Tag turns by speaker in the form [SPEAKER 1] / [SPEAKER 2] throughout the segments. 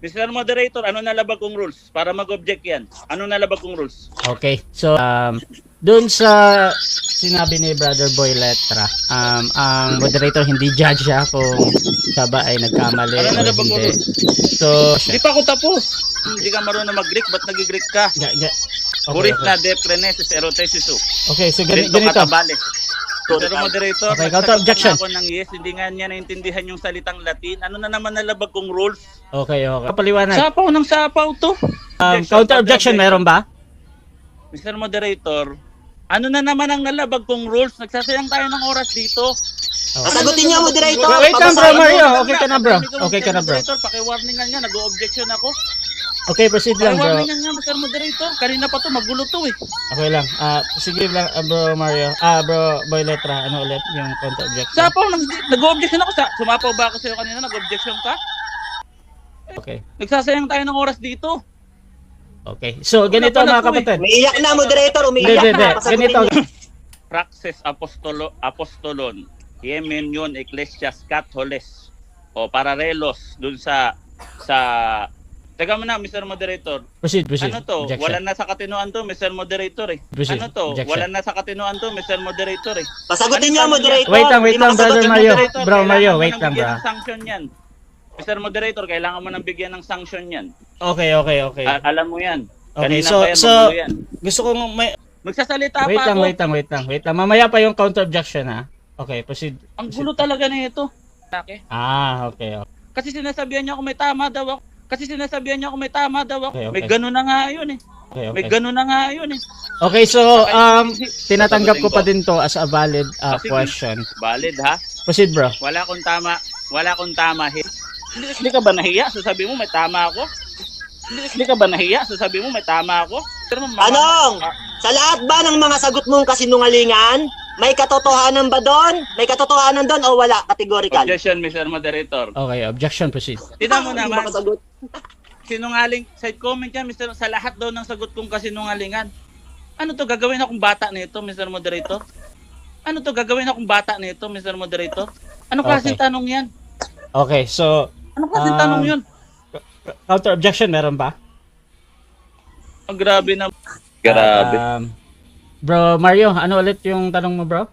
[SPEAKER 1] Mr. Moderator, ano nalabag kong rules? Para mag-object yan. Ano nalabag kong rules?
[SPEAKER 2] Okay. So, doon sa sinabi ni Brother Boy Letra, ang moderator hindi judge siya kung siya ba ay nagkamali
[SPEAKER 1] Ano
[SPEAKER 2] o
[SPEAKER 1] nalabag kong
[SPEAKER 2] hindi.
[SPEAKER 1] rules?
[SPEAKER 2] So,
[SPEAKER 1] Di pa ako tapos. Hindi ka marunong mag-Greek, ba't nag-Greek ka?
[SPEAKER 2] okay,
[SPEAKER 1] Burit
[SPEAKER 2] okay.
[SPEAKER 1] na deprenesis erotesisu.
[SPEAKER 2] Okay, so
[SPEAKER 1] Ganito
[SPEAKER 2] ganito.
[SPEAKER 1] katabales. Mr. Moderator,
[SPEAKER 2] Okay, counter objection.
[SPEAKER 1] ako ng yes, hindi nga niya naintindihan yung salitang Latin. Ano na naman nalabag kong rules?
[SPEAKER 2] Okay, okay. Kapaliwanag.
[SPEAKER 1] Sapaw ng sapaw to.
[SPEAKER 2] Counter objection meron ba?
[SPEAKER 1] Mr. Moderator, ano na naman ang nalabag kong rules? Nagsasayang tayo ng oras dito.
[SPEAKER 3] Sagutin niyo, moderator.
[SPEAKER 2] Wait lang, bro,
[SPEAKER 3] Pabasahin mo.
[SPEAKER 2] Mario. Okay ka na, bro. Okay ka na, bro.
[SPEAKER 1] Moderator, paki-warningan nga, nag-o-objection ako.
[SPEAKER 2] Okay, proceed lang, bro.
[SPEAKER 1] Paki-warningan nga, Mr. Moderator. Kanina pa to, magulo to eh.
[SPEAKER 2] Okay lang. Sige lang, bro Mario. Bro Boy Letra, ano ulit yung counter objection?
[SPEAKER 1] Sapaw, nag-o-objection ako. Sumapaw ba ako sa'yo kanina? Nag-objection ka?
[SPEAKER 2] Okay.
[SPEAKER 1] Nagsasayang tayo ng oras dito.
[SPEAKER 2] Okay. So, ganito mga kapatid.
[SPEAKER 3] Umiiyak na, moderator. Umiiyak
[SPEAKER 2] Hindi.
[SPEAKER 3] na. Pasagutin
[SPEAKER 2] Ganito.
[SPEAKER 3] niyo.
[SPEAKER 1] Praxis apostolon, Yemen Ecclesias Catholes o Pararelos dun sa Teka muna, Mr. Moderator.
[SPEAKER 2] Proceed.
[SPEAKER 1] Ano to?
[SPEAKER 2] Objection.
[SPEAKER 1] Wala na sa katinoan to, Mr. Moderator eh.
[SPEAKER 2] Proceed.
[SPEAKER 1] Ano to?
[SPEAKER 2] Objection.
[SPEAKER 1] Wala na sa katinoan to, Mr. Moderator eh.
[SPEAKER 3] Pasagutin niyo, moderator.
[SPEAKER 2] Wait lang,
[SPEAKER 3] Hindi
[SPEAKER 2] brother
[SPEAKER 3] makasagot yung
[SPEAKER 2] Mario.
[SPEAKER 3] moderator.
[SPEAKER 2] Bro, Mario,
[SPEAKER 1] Kailangan mo
[SPEAKER 2] wait
[SPEAKER 1] nang
[SPEAKER 2] lang,
[SPEAKER 1] bigyan
[SPEAKER 2] bro.
[SPEAKER 1] ng sanction yan. Mr. Moderator, kailangan mo nang bigyan ng sanction yan.
[SPEAKER 2] Okay.
[SPEAKER 1] Alam mo yan.
[SPEAKER 2] Okay,
[SPEAKER 1] Kanina
[SPEAKER 2] so
[SPEAKER 1] pa yan,
[SPEAKER 2] so
[SPEAKER 1] magulo yan.
[SPEAKER 2] gusto kong may
[SPEAKER 1] Magsasalita
[SPEAKER 2] wait
[SPEAKER 1] pa
[SPEAKER 2] lang,
[SPEAKER 1] ako.
[SPEAKER 2] wait lang. Mamaya pa yung counter objection ha. Okay, proceed.
[SPEAKER 1] Ang gulo talaga na ito. Okay.
[SPEAKER 2] Okay.
[SPEAKER 1] Kasi sinasabihan niya ako may tama daw ako.
[SPEAKER 2] Okay.
[SPEAKER 1] May ganun na nga yun eh. May ganun na nga yun eh.
[SPEAKER 2] Okay, so tinatanggap ko pa din to as a valid
[SPEAKER 1] Sige.
[SPEAKER 2] question.
[SPEAKER 1] Valid ha?
[SPEAKER 2] Proceed, bro.
[SPEAKER 1] Wala akong tama. Hindi ka ba nahiya? Sasabi mo may tama ako? Hindi ka ba nahiya? Sasabi mo may tama ako? Pero
[SPEAKER 3] Anong? Sa lahat ba ng mga sagot mong kasinungalingan, may katotohanan ba doon? May katotohanan doon o wala? Categorical.
[SPEAKER 1] Objection, Mr. Moderator.
[SPEAKER 2] Okay, objection, proceed.
[SPEAKER 1] Tignan mo
[SPEAKER 3] Hindi
[SPEAKER 1] naman.
[SPEAKER 3] makasagot.
[SPEAKER 1] Sinungaling. Side comment yan, Mr. Sa lahat daw ng sagot kong kasinungalingan. Ano to? Gagawin akong bata nito, Mr. Moderator? Ano klaseng
[SPEAKER 2] Okay.
[SPEAKER 1] tanong yan?
[SPEAKER 2] Okay, so
[SPEAKER 1] Ano klaseng tanong yun?
[SPEAKER 2] counter objection meron ba?
[SPEAKER 1] Ang grabe na.
[SPEAKER 2] Bro Mario, ano ulit yung tanong mo, bro?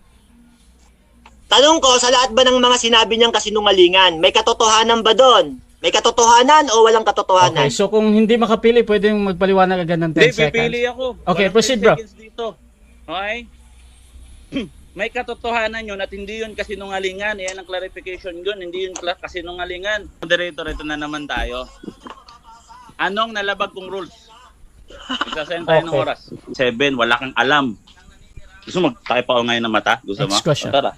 [SPEAKER 3] Tanong ko, sa lahat ba ng mga sinabi niyang kasinungalingan, may katotohanan ba doon? May katotohanan o walang katotohanan?
[SPEAKER 2] Okay, so kung hindi makapili, pwedeng magpaliwanag agad ng 10
[SPEAKER 1] Hindi,
[SPEAKER 2] seconds.
[SPEAKER 1] pipili ako.
[SPEAKER 2] Okay,
[SPEAKER 1] Walang
[SPEAKER 2] proceed,
[SPEAKER 1] 10
[SPEAKER 2] bro.
[SPEAKER 1] seconds dito. Okay? May katotohanan yun at hindi yun kasinungalingan. Yan ang clarification yun. Hindi yun kasinungalingan. Moderator, ito na naman tayo. Anong nalabag kong rules? Isasayang tayo ng
[SPEAKER 2] Okay.
[SPEAKER 1] oras. 7, wala kang alam. Gusto mo magtayo pa ako ngayon ng mata? Gusto mo?
[SPEAKER 2] Next question.
[SPEAKER 1] O, tara.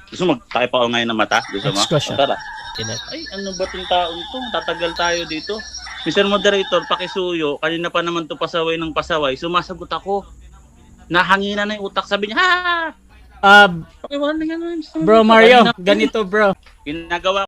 [SPEAKER 1] Gusto mo magtayo pa ako ngayon ng mata? Gusto mo?
[SPEAKER 2] Next question.
[SPEAKER 1] O, tara.
[SPEAKER 2] Ilan?
[SPEAKER 1] Ay, ano ba itong taon to? Tatagal tayo dito. Mr. Moderator, pakisuyo. Kanina pa naman to pasaway ng pasaway. Sumasagot ako. Nahangina na yung utak. Sabi niya, ha!
[SPEAKER 2] Uh,
[SPEAKER 1] Pakiwarning ano yun.
[SPEAKER 2] bro Mario, ganito, bro.
[SPEAKER 1] Ginagawa